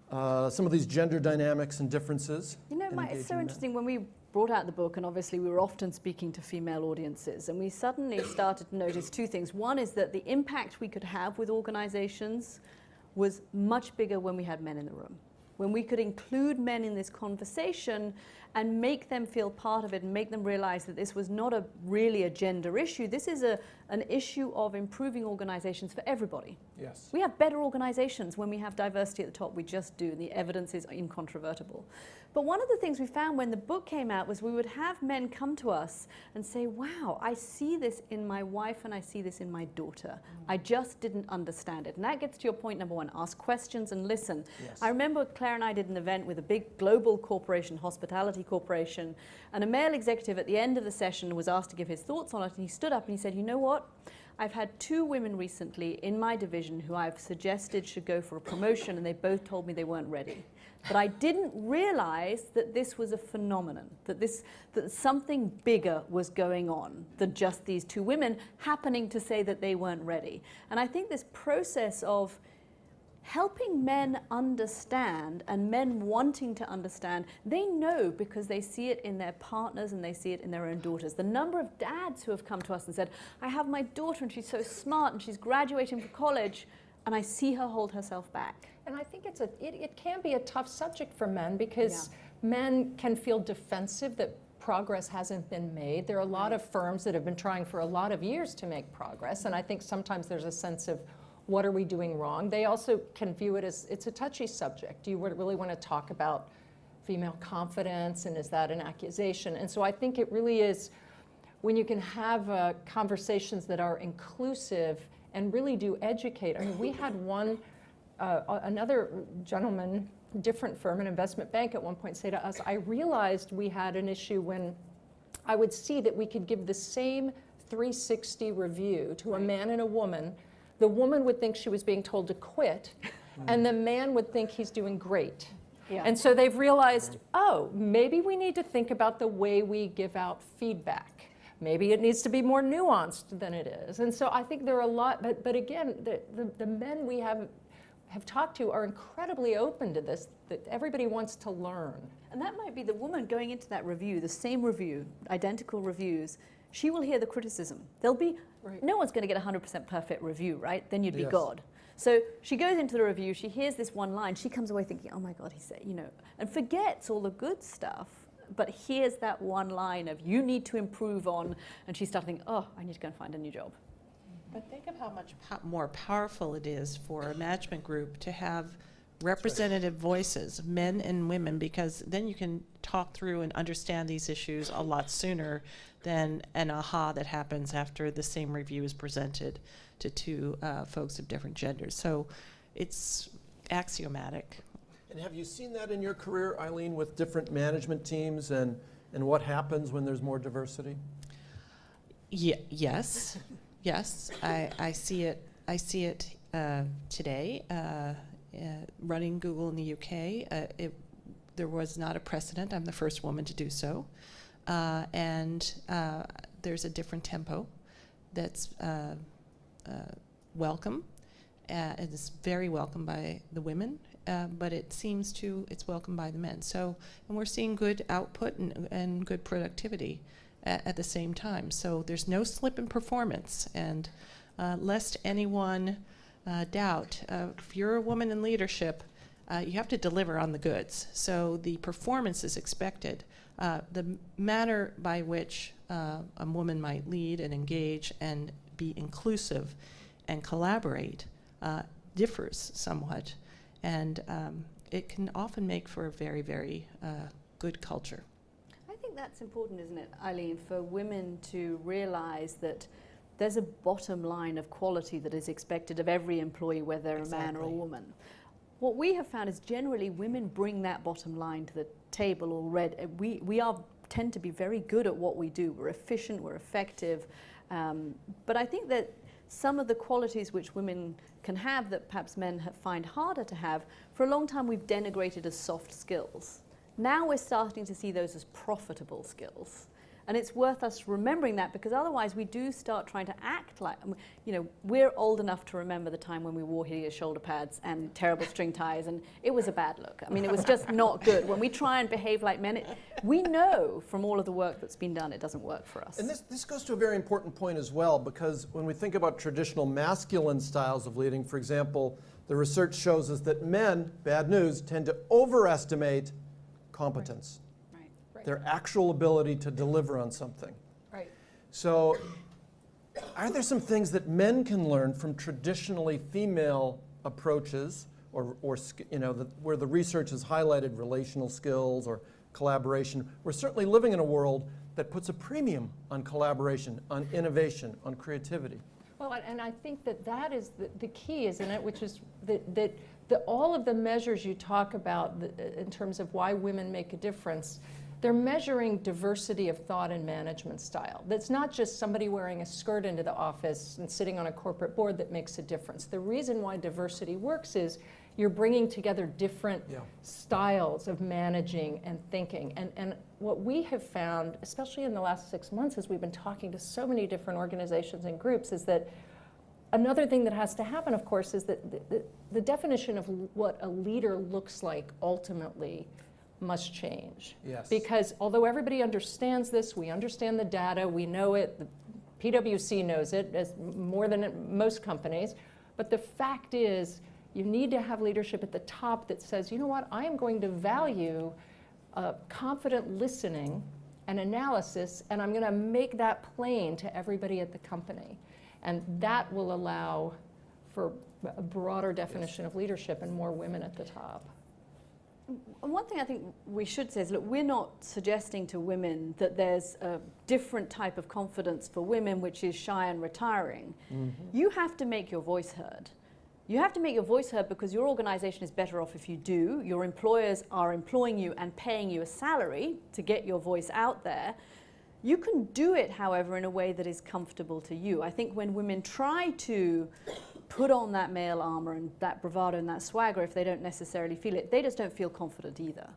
some of these gender dynamics and differences. You know, Mike, it's so interesting. When we brought out the book, and obviously we were often speaking to female audiences, and we suddenly started to notice two things. One is that the impact we could have with organizations was much bigger when we had men in the room. When we could include men in this conversation and make them feel part of it and make them realize that this was not really a gender issue. This is an issue of improving organizations for everybody. Yes. We have better organizations when we have diversity at the top. We just do. The evidence is incontrovertible. But one of the things we found when the book came out was we would have men come to us and say, wow, I see this in my wife and I see this in my daughter. I just didn't understand it. And that gets to your point number one, ask questions and listen. Yes. I remember Claire and I did an event with a big global corporation, hospitality corporation, and a male executive at the end of the session was asked to give his thoughts on it, and he stood up and he said, you know what? I've had 2 women recently in my division who I've suggested should go for a promotion, and they both told me they weren't ready. But I didn't realize that this was a phenomenon, that something bigger was going on than just these 2 women happening to say that they weren't ready. And I think this process of helping men understand, and men wanting to understand, they know because they see it in their partners and they see it in their own daughters. The number of dads who have come to us and said, I have my daughter and she's so smart and she's graduating from college and I see her hold herself back. And I think it can be a tough subject for men because men can feel defensive that progress hasn't been made. There are a lot of firms that have been trying for a lot of years to make progress, and I think sometimes there's a sense of what are we doing wrong? They also can view it as it's a touchy subject. Do you really want to talk about female confidence, and is that an accusation? And so I think it really is when you can have conversations that are inclusive and really do educate. I mean, we had another gentleman, different firm, an investment bank at one point say to us, I realized we had an issue when I would see that we could give the same 360 review to a man and a woman the woman would think she was being told to quit, and the man would think he's doing great. Yeah. And so they've realized, oh, maybe we need to think about the way we give out feedback. Maybe it needs to be more nuanced than it is. And so I think there are a lot, but again, the men we have talked to are incredibly open to this, that everybody wants to learn. And that might be the woman going into that review, the same review, identical reviews, she will hear the criticism. There'll be, no one's going to get a 100% perfect review, right? Then you'd be God. So she goes into the review, she hears this one line, she comes away thinking, oh my God, he said, you know, and forgets all the good stuff, but hears that one line of, you need to improve on, and she starts thinking, oh, I need to go and find a new job. But think of how much more powerful it is for a management group to have representative voices, men and women, because then you can talk through and understand these issues a lot sooner than an aha that happens after the same review is presented to two folks of different genders. So it's axiomatic. And have you seen that in your career, Eileen, with different management teams and what happens when there's more diversity? Yes, yes, I see it. I see it today. Running Google in the UK, there was not a precedent. I'm the first woman to do so, and there's a different tempo that's welcome. It's very welcome by the women, but it seems it's welcomed by the men. So, and we're seeing good output and good productivity at the same time. So there's no slip in performance, and lest anyone doubt, if you're a woman in leadership, you have to deliver on the goods. So the performance is expected. The manner by which a woman might lead and engage and be inclusive and collaborate differs somewhat, and it can often make for a very, very good culture. I think that's important, isn't it, Eileen, for women to realize that there's a bottom line of quality that is expected of every employee, whether they're a man or a woman. What we have found is generally women bring that bottom line to the table already. We tend to be very good at what we do. We're efficient, we're effective. But I think that some of the qualities which women can have that perhaps men find harder to have, for a long time we've denigrated as soft skills. Now we're starting to see those as profitable skills. And it's worth us remembering that, because otherwise we do start trying to act like, you know, we're old enough to remember the time when we wore hideous shoulder pads and terrible string ties, and it was a bad look. I mean, it was just not good. When we try and behave like men, we know from all of the work that's been done, it doesn't work for us. And this goes to a very important point as well, because when we think about traditional masculine styles of leading, for example, the research shows us that men, bad news, tend to overestimate competence. Their actual ability to deliver on something. Right. So are there some things that men can learn from traditionally female approaches, or you know, where the research has highlighted relational skills or collaboration? We're certainly living in a world that puts a premium on collaboration, on innovation, on creativity. Well, and I think that is the key, isn't it? Which is that all of the measures you talk about in terms of why women make a difference, they're measuring diversity of thought and management style. That's not just somebody wearing a skirt into the office and sitting on a corporate board that makes a difference. The reason why diversity works is you're bringing together different styles of managing and thinking. And what we have found, especially in the last 6 months as we've been talking to so many different organizations and groups, is that another thing that has to happen, of course, is that the definition of what a leader looks like ultimately must change. Yes. Because although everybody understands this, we understand the data, we know it, the PwC knows it as more than most companies, but the fact is you need to have leadership at the top that says, you know what, I am going to value confident listening and analysis, and I'm going to make that plain to everybody at the company. And that will allow for a broader definition of leadership and more women at the top. And one thing I think we should say is, look, we're not suggesting to women that there's a different type of confidence for women which is shy and retiring. Mm-hmm. You have to make your voice heard. You have to make your voice heard because your organization is better off if you do. Your employers are employing you and paying you a salary to get your voice out there. You can do it, however, in a way that is comfortable to you. I think when women try to put on that male armor and that bravado and that swagger if they don't necessarily feel it. They just don't feel confident either.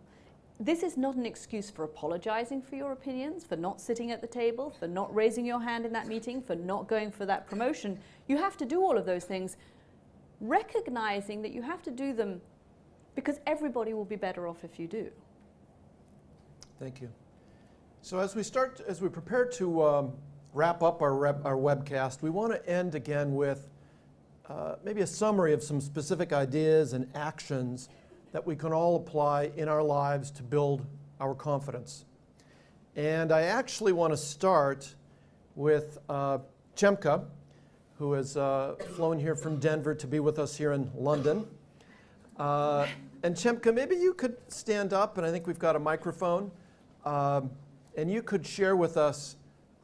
This is not an excuse for apologizing for your opinions, for not sitting at the table, for not raising your hand in that meeting, for not going for that promotion. You have to do all of those things, recognizing that you have to do them because everybody will be better off if you do. Thank you. So as we prepare to wrap up our webcast, we want to end again with maybe a summary of some specific ideas and actions that we can all apply in our lives to build our confidence. And I actually want to start with Chemka, who has flown here from Denver to be with us here in London. And Chemka, maybe you could stand up, and I think we've got a microphone, and you could share with us,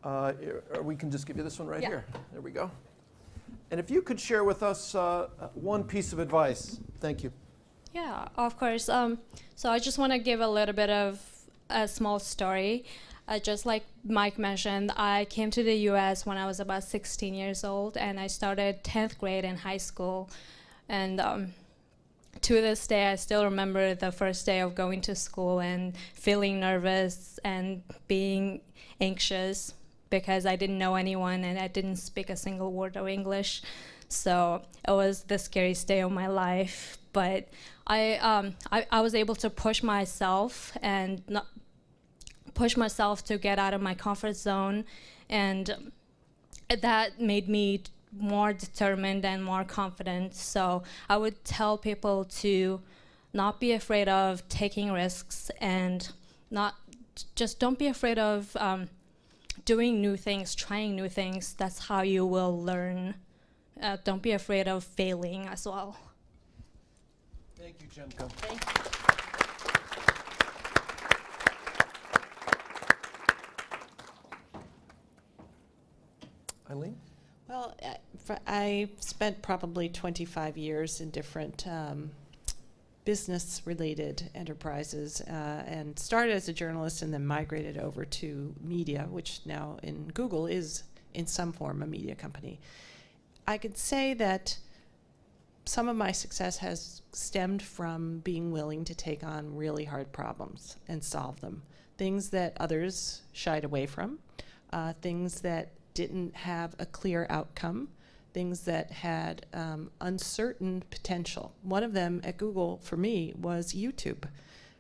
or we can just give you this one right here. There we go. And if you could share with us one piece of advice. Thank you. Yeah, of course. So I just want to give a little bit of a small story. Just like Mike mentioned, I came to the US when I was about 16 years old, and I started 10th grade in high school. And to this day, I still remember the first day of going to school and feeling nervous and being anxious because I didn't know anyone and I didn't speak a single word of English. So it was the scariest day of my life. But I was able to push myself and not push myself to get out of my comfort zone, and that made me more determined and more confident. So I would tell people to not be afraid of taking risks and don't be afraid of doing new things, trying new things. That's how you will learn. Don't be afraid of failing as well. Thank you, Chemka. Thank you. Eileen? Well, I spent probably 25 years in different business-related enterprises and started as a journalist and then migrated over to media, which now in Google is in some form a media company. I could say that some of my success has stemmed from being willing to take on really hard problems and solve them. Things that others shied away from, things that didn't have a clear outcome, things that had uncertain potential. One of them at Google for me was YouTube.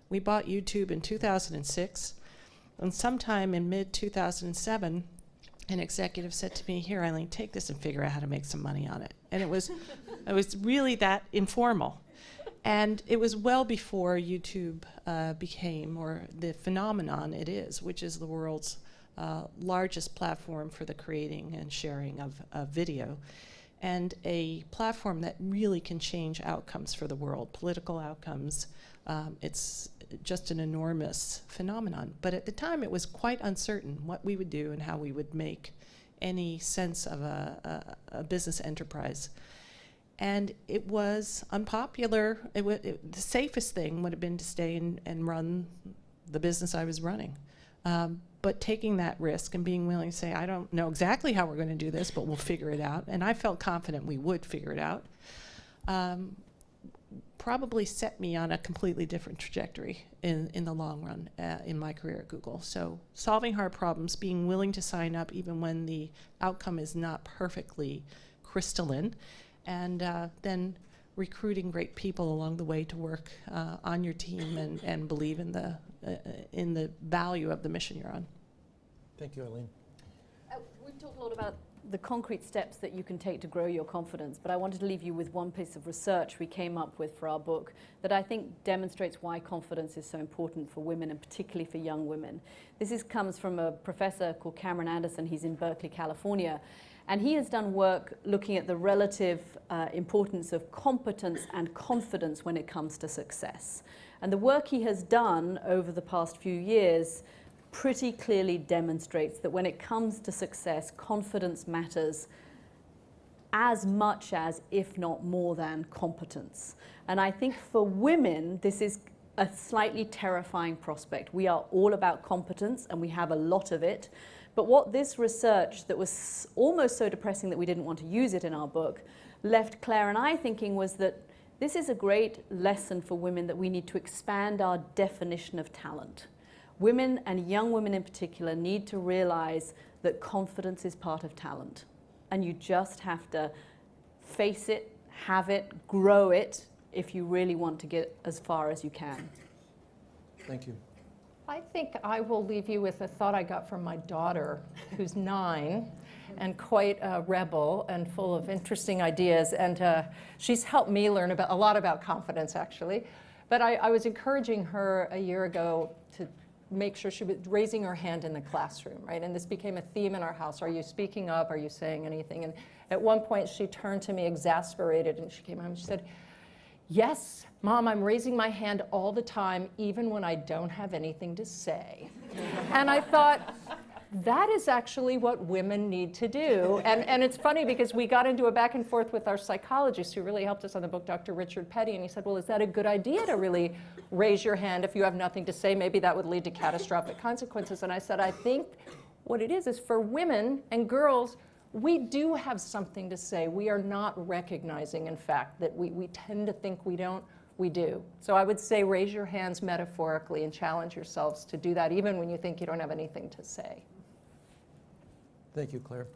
We bought YouTube in 2006, and sometime in mid-2007, an executive said to me, "Here, Eileen, take this and figure out how to make some money on it." And it was really that informal. And it was well before YouTube became, or the phenomenon it is, which is the world's largest platform for the creating and sharing of video, and a platform that really can change outcomes for the world, political outcomes. It's just an enormous phenomenon. But at the time, it was quite uncertain what we would do and how we would make any sense of a business enterprise. And it was unpopular. The safest thing would have been to stay and run the business I was running. But taking that risk and being willing to say, I don't know exactly how we're going to do this, but we'll figure it out. And I felt confident we would figure it out. Probably set me on a completely different trajectory in the long run in my career at Google. So solving hard problems, being willing to sign up even when the outcome is not perfectly crystalline, and then recruiting great people along the way to work on your team and believe in the value of the mission you're on. Thank you, Eileen. We've talked a lot about the concrete steps that you can take to grow your confidence, but I wanted to leave you with one piece of research we came up with for our book that I think demonstrates why confidence is so important for women, and particularly for young women. This comes from a professor called Cameron Anderson. He's in Berkeley, California, and he has done work looking at the relative importance of competence and confidence when it comes to success. And the work he has done over the past few years pretty clearly demonstrates that when it comes to success, confidence matters as much as, if not more than, competence. And I think for women, this is a slightly terrifying prospect. We are all about competence, and we have a lot of it. But what this research, that was almost so depressing that we didn't want to use it in our book, left Claire and I thinking was that this is a great lesson for women, that we need to expand our definition of talent. Women, and young women in particular, need to realize that confidence is part of talent. And you just have to face it, have it, grow it, if you really want to get as far as you can. Thank you. I think I will leave you with a thought I got from my daughter, who's 9 and quite a rebel and full of interesting ideas. And she's helped me learn a lot about confidence, actually. But I was encouraging her a year ago to make sure she was raising her hand in the classroom, right? And this became a theme in our house. Are you speaking up? Are you saying anything? And at one point, she turned to me exasperated, and she came home and she said, "Yes, Mom, I'm raising my hand all the time, even when I don't have anything to say." And I thought, that is actually what women need to do. And it's funny because we got into a back and forth with our psychologist who really helped us on the book, Dr. Richard Petty, and he said, well, is that a good idea to really raise your hand if you have nothing to say? Maybe that would lead to catastrophic consequences. And I said, I think what it is for women and girls, we do have something to say. We are not recognizing, in fact, that we tend to think we don't. We do. So I would say raise your hands metaphorically and challenge yourselves to do that, even when you think you don't have anything to say. Thank you, Claire.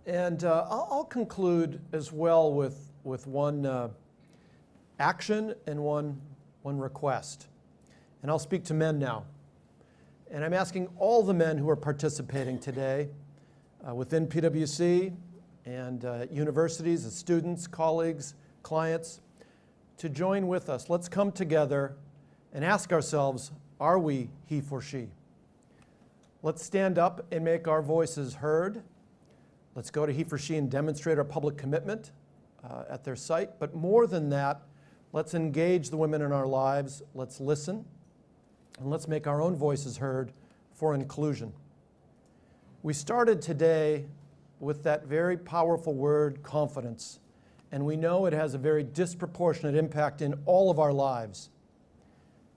And I'll conclude as well with one action and one request. And I'll speak to men now. And I'm asking all the men who are participating today within PwC and universities, as students, colleagues, clients, to join with us. Let's come together and ask ourselves, are we he for she? Let's stand up and make our voices heard. Let's go to he for she and demonstrate our public commitment at their site. But more than that, let's engage the women in our lives. Let's listen. And let's make our own voices heard for inclusion. We started today with that very powerful word, confidence. And we know it has a very disproportionate impact in all of our lives,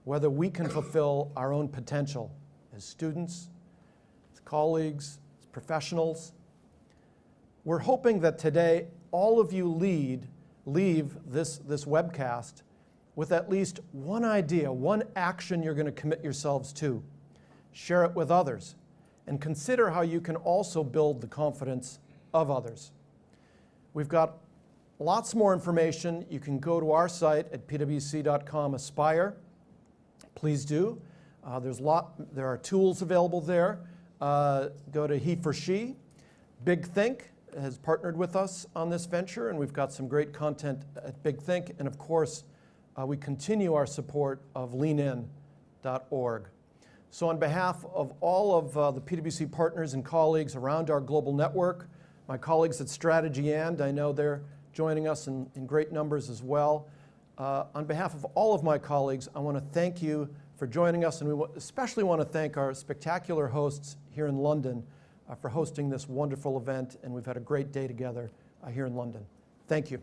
whether we can fulfill our own potential as students, as colleagues, as professionals. We're hoping that today all of you leave this webcast with at least one idea, one action you're going to commit yourselves to. Share it with others, and consider how you can also build the confidence of others. We've got lots more information. You can go to our site at pwc.com/aspire. Please do. There are tools available there. Go to he for she. Big Think has partnered with us on this venture, and we've got some great content at Big Think. And of course, we continue our support of leanin.org. So on behalf of all of the PwC partners and colleagues around our global network, my colleagues at Strategy and, I know they're joining us in great numbers as well. On behalf of all of my colleagues, I want to thank you for joining us, and we especially want to thank our spectacular hosts here in London for hosting this wonderful event, and we've had a great day together here in London. Thank you.